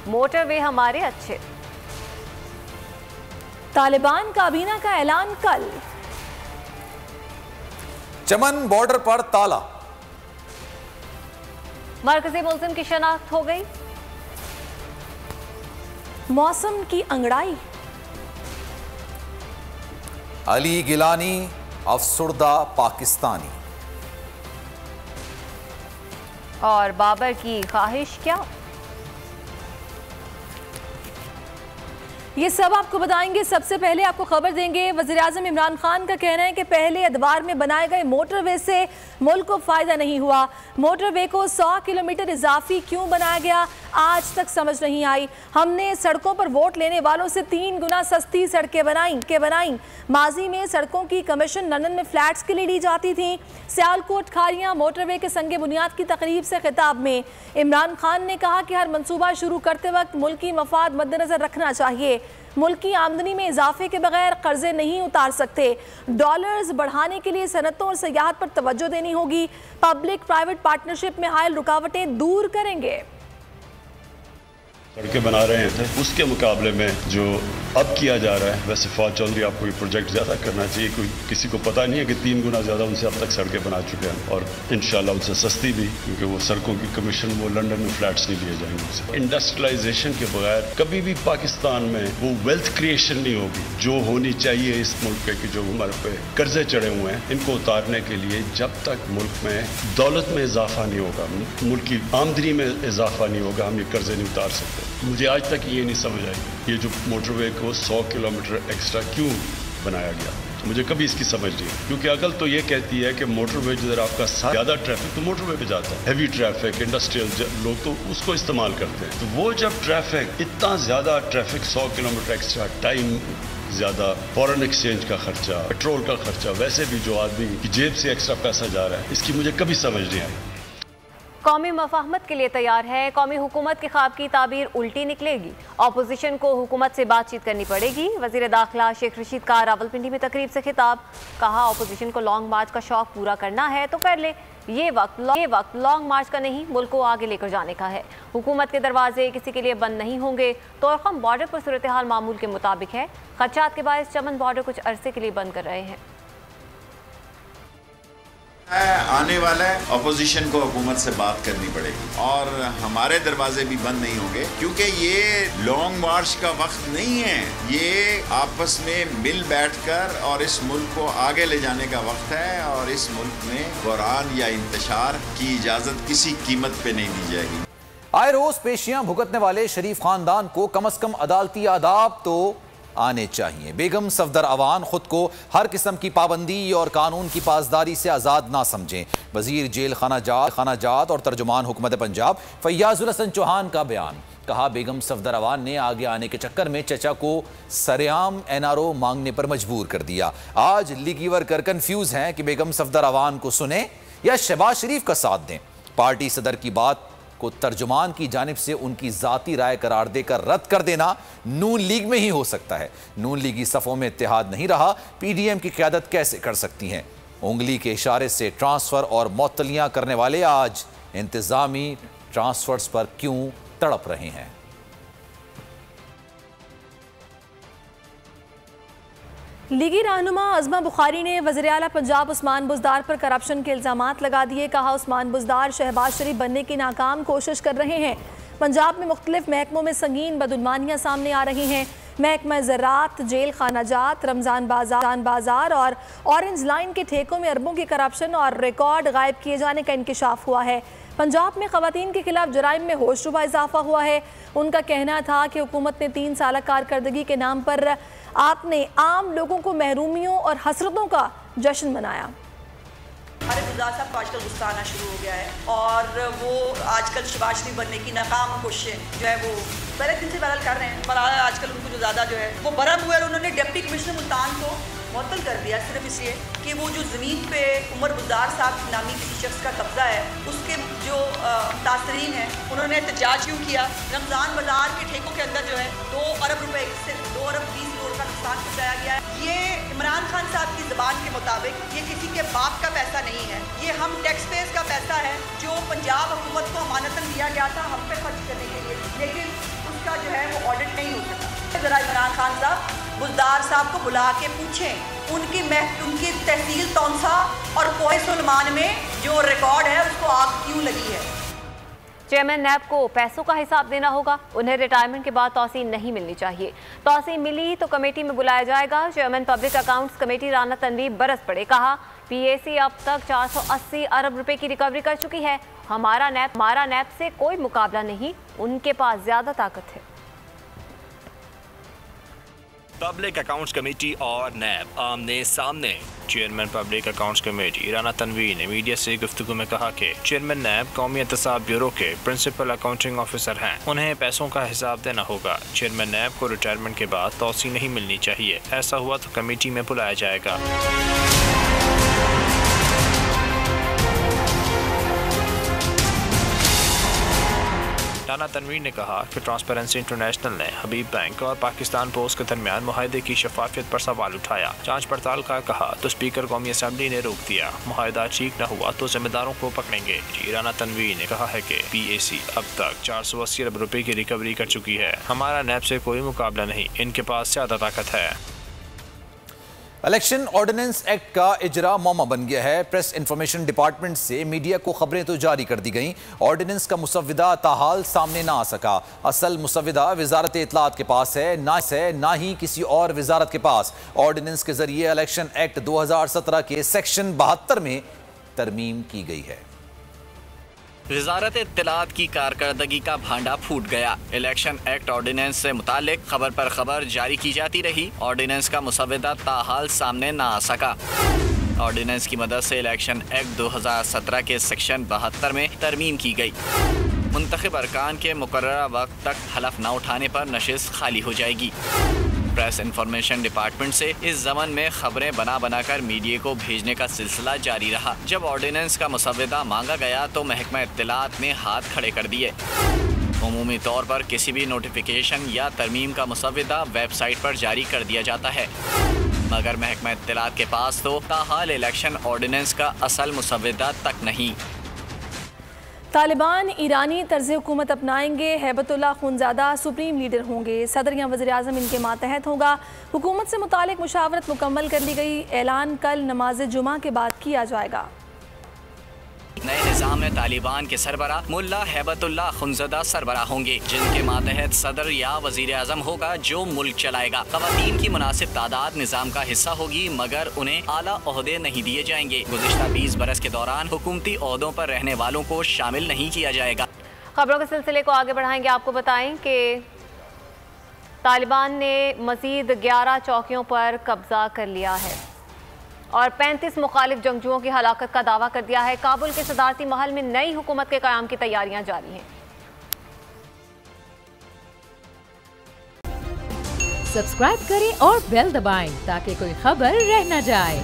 Motorway हमारे अच्छे। तालिबान काबीना का ऐलान कल। चमन बॉर्डर पर ताला। मरकजी मुल्जिम की शनाख्त हो गई। मौसम की अंगड़ाई। अली गिलानी अफसुर्दा पाकिस्तानी। और बाबर की ख्वाहिश क्या? ये सब आपको बताएंगे। सबसे पहले आपको खबर देंगे, वज़ीर-ए-आज़म इमरान खान का कहना है कि पहले एतवार में बनाए गए मोटरवे से मुल्क को फ़ायदा नहीं हुआ। मोटरवे को 100 किलोमीटर इजाफी क्यों बनाया गया, आज तक समझ नहीं आई। हमने सड़कों पर वोट लेने वालों से 3 गुना सस्ती सड़कें बनाई। माजी में सड़कों की कमीशन लंदन में फ्लैट्स के लिए ली जाती थी। सियालकोट खारियां मोटरवे के संगे बुनियाद की तकरीब से खिताब में इमरान खान ने कहा कि हर मंसूबा शुरू करते वक्त मुल्की मफाद मद्देनजर रखना चाहिए। मुल्की आमदनी में इजाफे के बगैर कर्जे नहीं उतार सकते। डॉलर्स बढ़ाने के लिए सनतों और सयाहत पर तवज्जो देनी होगी। पब्लिक प्राइवेट पार्टनरशिप में हायल रुकावटें दूर करेंगे। सड़कें बना रहे थे, उसके मुकाबले में जो अब किया जा रहा है, वैसे फौज चौधरी आपको ये प्रोजेक्ट ज़्यादा करना चाहिए। कोई किसी को पता नहीं है कि 3 गुना ज़्यादा उनसे अब तक सड़कें बना चुके हैं, और इंशाल्लाह उनसे सस्ती भी, क्योंकि वो सड़कों की कमीशन वो लंदन में फ्लैट्स नहीं लिए जाएंगे उनसे। इंडस्ट्रियलाइजेशन के बगैर कभी भी पाकिस्तान में वो वेल्थ क्रिएशन नहीं होगी जो होनी चाहिए इस मुल्क पे, कि जो हमारे पे कर्जे चढ़े हुए हैं इनको उतारने के लिए जब तक मुल्क में दौलत में इजाफा नहीं होगा, मुल्क की आमदनी में इजाफा नहीं होगा, हम ये कर्जे नहीं उतार सकते। मुझे आज तक ये नहीं समझ आई ये जो मोटरवे को 100 किलोमीटर एक्स्ट्रा क्यों बनाया गया, तो मुझे कभी इसकी समझ नहीं है। क्योंकि अकल तो ये कहती है कि मोटरवे जो आपका ज़्यादा ट्रैफिक तो मोटरवे पे जाता है, हैवी ट्रैफिक इंडस्ट्रियल लोग तो उसको इस्तेमाल करते हैं। तो वो जब ट्रैफिक इतना ज़्यादा ट्रैफिक 100 किलोमीटर एक्स्ट्रा टाइम ज़्यादा, फॉरेन एक्सचेंज का खर्चा, पेट्रोल का खर्चा, वैसे भी जो आदमी की जेब से एक्स्ट्रा पैसा जा रहा है, इसकी मुझे कभी समझ नहीं आई। कौमी मफाहमत के लिए तैयार है। कौमी हुकूमत के ख्वाब की ताबीर उल्टी निकलेगी। अपोजिशन को हुकूमत से बातचीत करनी पड़ेगी। वज़ीर दाखिला शेख रशीद का रावलपिंडी में तकरीब से खिताब। कहा अपोजिशन को लॉन्ग मार्च का शौक पूरा करना है तो कर ले। ये वक्त लॉन्ग मार्च का नहीं, मुल्क को आगे लेकर जाने का है। हुकूमत के दरवाजे किसी के लिए बंद नहीं होंगे। तोरखम बॉर्डर पर सूरत हाल मामूल के मुताबिक है। खदशात के बायस चमन बॉर्डर कुछ अरसे के लिए बंद कर रहे हैं। आने वाला है, अपोजिशन को हुकूमत से बात करनी पड़ेगी और हमारे दरवाजे भी बंद नहीं होंगे, क्योंकि ये लॉन्ग मार्च का वक्त नहीं है। ये आपस में मिल बैठकर और इस मुल्क को आगे ले जाने का वक्त है, और इस मुल्क में बहरान या इंतशार की इजाज़त किसी कीमत पे नहीं दी जाएगी। आए रोज पेशियां भुगतने वाले शरीफ खानदान को कम अज कम अदालती आदाब तो आने चाहिए। बेगम सफदर अवान खुद को हर किस्म की पाबंदी और कानून की पासदारी से आज़ाद ना समझें। वजीर जेल खानाजात और तर्जुमान हुकूमत पंजाब फैयाजुल हसन चौहान का बयान। कहा बेगम सफदर अवान ने आगे आने के चक्कर में चचा को सरेआम NRO मांगने पर मजबूर कर दिया। आज लीगी वर्कर कंफ्यूज हैं कि बेगम सफदर अवान को सुने या शहबाज शरीफ का साथ दें। पार्टी सदर की बात को तर्जुमान की जानिब से उनकी जाती राय करार देकर रद्द कर देना नून लीग में ही हो सकता है। नून लीगी सफ़ों में इत्तेहाद नहीं रहा, PDM की क़यादत कैसे कर सकती हैं। उंगली के इशारे से ट्रांसफ़र और मअतलियां करने वाले आज इंतज़ामी ट्रांसफ़र्स पर क्यों तड़प रहे हैं। लीगी रहनुमा अज़मा बुखारी ने वज़ीर-ए-आला पंजाब उस्मान बुज़दार पर करप्शन के इल्ज़ामात लगा दिए। कहा उस्मान बुज़दार शहबाज शरीफ बनने की नाकाम कोशिश कर रहे हैं। पंजाब में मुख्तलिफ महकमों में संगीन बदगुमानियाँ सामने आ रही हैं। महकमा ज़राअत, जेल खानाजात, रमज़ान बाज़ार और ऑरेंज लाइन के ठेकों में अरबों की करप्शन और रिकॉर्ड गायब किए जाने का इंकिशाफ हुआ है। पंजाब में ख़वातीन के खिलाफ जराइम में होशरुबा इजाफा हुआ है। उनका कहना था कि हुकूमत ने 3 साल कारकर्दगी के नाम पर आपने आम लोगों को महरूमियों और हसरतों का जश्न मनाया। हमारे गुलजार साहब को आजकल गुस्सा आना शुरू हो गया है, और वो आजकल शहबाज शरीफ बनने की नाकाम कोशिशें जो है वो पहले दिन से बहरहाल कर रहे हैं, पर आजकल उनको जो ज़्यादा जो है वो बरम हुए। उन्होंने डिप्टी कमिश्नर मुल्तान को मुअत्तल कर दिया सिर्फ इसलिए कि वो जो ज़मीन पे उमर बुज़दार साहब नामी किसी शख्स का कब्ज़ा है, उसके जो तासरीन है उन्होंने एहतजाज क्यों किया। रमज़ान बाज़ार के ठेकों के अंदर जो है 2 अरब रुपए से 2 अरब 20 करोड़ का नुकसान पहुँचाया गया है। ये इमरान खान साहब की ज़बान के मुताबिक ये किसी के बाप का पैसा नहीं है, ये हम टैक्स पेयर्स का पैसा है जो पंजाब हुकूमत को अमानतन दिया गया था हम पे खर्च करने के लिए। लेकिन जरा इमरान खान साहब बुजदार साहब को बुला के पूछें उनकी तहसील तौंसा और कोहे सुलेमान में जो रिकॉर्ड है उसको आग क्यों लगी है। चेयरमैन नैब को पैसों का हिसाब देना होगा। उन्हें रिटायरमेंट के बाद तौसीन नहीं मिलनी चाहिए। तौसीन मिली तो कमेटी में बुलाया जाएगा। Chairman public accounts committee Rana Tanveer बरस पड़े। कहा पीएसी अब तक 480 अरब रुपए की रिकवरी कर चुकी है। हमारा नैब से कोई मुकाबला नहीं, उनके पास ज्यादा ताकत है। पब्लिक अकाउंट्स कमेटी और नैब आमने सामने। Chairman public accounts committee Rana Tanveer ने मीडिया से गुफ्तगू में कहा कि चेयरमैन नैब कौमी एहतसाब ब्यूरो के प्रिंसिपल अकाउंटिंग ऑफिसर हैं, उन्हें पैसों का हिसाब देना होगा। चेयरमैन नैब को रिटायरमेंट के बाद तौसीन नहीं मिलनी चाहिए। ऐसा हुआ तो कमेटी में बुलाया जाएगा। राना तनवीर ने कहा कि ट्रांसपेरेंसी इंटरनेशनल ने हबीब बैंक और पाकिस्तान पोस्ट के दरमियान मुआहदे की शफाफियत पर सवाल उठाया। जांच पड़ताल का कहा तो स्पीकर कौमी असम्बली ने रोक दिया। मुआहदा ठीक न हुआ तो जिम्मेदारों को पकड़ेंगे। राना तनवीर ने कहा है कि पीएसी अब तक 480 अरब रुपए की रिकवरी कर चुकी है। हमारा नैब से कोई मुकाबला नहीं, इनके पास ज्यादा ताकत है। इलेक्शन ऑर्डिनेंस एक्ट का इजरा मौमा बन गया है। प्रेस इंफॉर्मेशन डिपार्टमेंट से मीडिया को खबरें तो जारी कर दी गईं, ऑर्डिनेंस का मुसव्विदा ताहाल सामने ना आ सका। असल मुसव्विदा वजारत इत्तलात के पास है, ना ही किसी और वजारत के पास। ऑर्डिनेंस के जरिए इलेक्शन एक्ट 2017 के सेक्शन 72 में तरमीम की गई है। वजारत इत्तलात की कारकर्दगी का भांडा फूट गया। इलेक्शन एक्ट ऑर्डिनेंस से मुतालिक खबर पर खबर जारी की जाती रही। ऑर्डिनेंस का मुसव्विदा ताहाल सामने ना आ सका। ऑर्डिनेंस की मदद से इलेक्शन एक्ट 2017 के सेक्शन 72 में तरमीम की गई। मुंतखब अरकान के मुकर्ररा वक्त तक हलफ न उठाने पर नशिस्त खाली हो जाएगी। प्रेस इंफॉर्मेशन डिपार्टमेंट से इस ज़मन में खबरें बना कर मीडिया को भेजने का सिलसिला जारी रहा। जब ऑर्डिनेंस का मुसव्विदा मांगा गया तो महकमा इत्तलात ने हाथ खड़े कर दिए। उमूमी तौर पर किसी भी नोटिफिकेशन या तरमीम का मुसव्विदा वेबसाइट पर जारी कर दिया जाता है, मगर महकमा इत्तलात के पास तो ताहाल इलेक्शन ऑर्डिनेंस का असल मुसव्विदा तक नहीं। तालिबान ईरानी तर्ज हुकूमत अपनाएंगे। हैबतुल्लाह खुनज़ादा सुप्रीम लीडर होंगे। सदर या वज़ीर आज़म इनके मातहत होगा। हुकूमत से मुतालिक मुशावरत मुकम्मल कर ली गई। ऐलान कल नमाज जुमा के बाद किया जाएगा। नए निज़ाम में तालिबान के सरबरा मुल्ला हैबतुल्लाह खुनज़ादा सरबरा होंगे, जिनके मातहत सदर या वज़ीर आज़म होगा जो मुल्क चलाएगा। ख़वातीन की मुनासिब तादाद निज़ाम का हिस्सा होगी, मगर उन्हें आला ओहदे नहीं दिए जाएंगे। गुज़िश्ता 20 बरस के दौरान हुकूमती ओहदों पर रहने वालों को शामिल नहीं किया जाएगा। खबरों के सिलसिले को आगे बढ़ाएंगे। आपको बताएं कि तालिबान ने मज़ीद 11 चौकियों पर कब्जा कर लिया है और 35 मुखालिफ जंगजुओं की हलाकत का दावा कर दिया है। काबुल के सदारती महल में नई हुकूमत के क़याम की तैयारियां जारी हैं। सब्सक्राइब करें और बेल दबाएं ताकि कोई खबर रह न जाए।